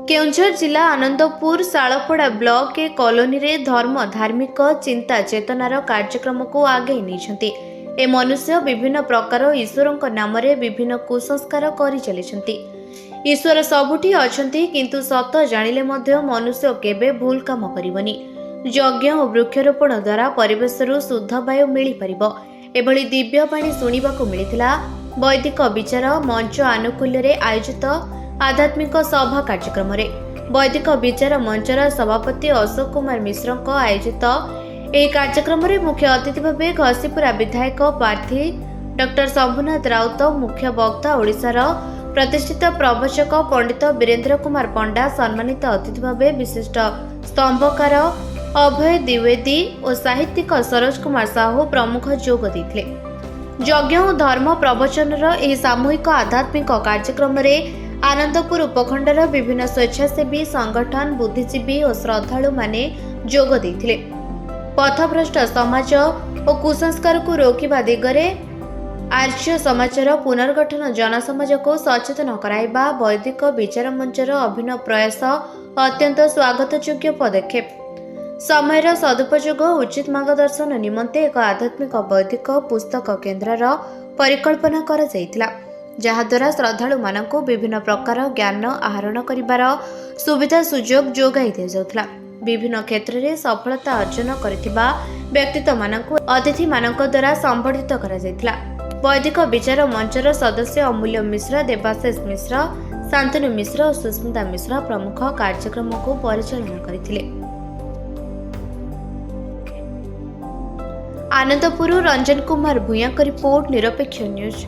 केउंझर जिला आनंदपुर शालपड़ा ब्लॉक के कॉलोनी रे धर्म धार्मिक चिंता चेतनार कार्यक्रम को आगे नहीं। ए मनुष्य विभिन्न प्रकार ईश्वर नाम रे विभिन्न कुसंस्कार करि चलिछंती। ईश्वर सबुठी अछंती किंतु सत जानिले मध्य मनुष्य केबे भूल काम करिवनी। यज्ञ और वृक्षरोपण द्वारा परिवेशरू शुद्ध वायु मिली परिबो। एभली दिव्य बाणी सुनिबाकू मिलिथिला वैदिक विचार मंच आनुकूल्य रे आयोजित आध्यात्मिक सभा कार्यक्रम रे। वैदिक विचार मंचर सभापति अशोक कुमार मिश्र आयोजित यह कार्यक्रम रे मुख्य अतिथि भावे घसीपुरा विधायक प्रार्थी डॉक्टर शंभुनाथ राउत, मुख्य वक्ता ओडिशार प्रतिष्ठित प्रवचक पंडित वीरेंद्र कुमार पंडा, सम्मानित अतिथि भावे विशिष्ट स्तंभकार अभय द्विवेदी और साहित्यिक सरोज कुमार साहू प्रमुख जोग देथिले। यज्ञ और धर्म प्रवचनर यह सामूहिक आध्यात्मिक कार्यक्रम रे आनंदपुर उपखंडर विभिन्न स्वेच्छासेवी संगठन, बुद्धिजीवी और श्रद्धालु माने जोग देथिले। पथभ्रष्ट समाज और कुसंस्कार को रोकिबा दिगरे आर्य समाजर पुनर्गठन जनसमाज को सचेतन कराइबा वैदिक विचार मंचर अभिनव प्रयास अत्यंत स्वागतयोग्य पदक्षेप। समयर सदुपयोग उचित मार्गदर्शन निमंते एक आध्यात्मिक वैदिक पुस्तक केन्द्रर परिकल्पना करा जायतिला, जहाद्वारा श्रद्धालु मानकु विभिन्न प्रकार ज्ञान आहरण करिबार सुविधा सुजोग जोगाई दिया जाउथला। विभिन्न क्षेत्र में सफलता अर्जन करथिबा व्यक्तित्व मानकु अतिथि मानक द्वारा संबर्धित करा जायतिला। वैदिक विचार मंचर सदस्य अमूल्य मिश्र, देवाशीष मिश्र, शांतनु मिश्र और सुस्मिता मिश्र प्रमुख कार्यक्रम को परिचालन करथिले। आनंदपुर रंजन कुमार भूया का रिपोर्ट, निरपेक्ष न्यूज।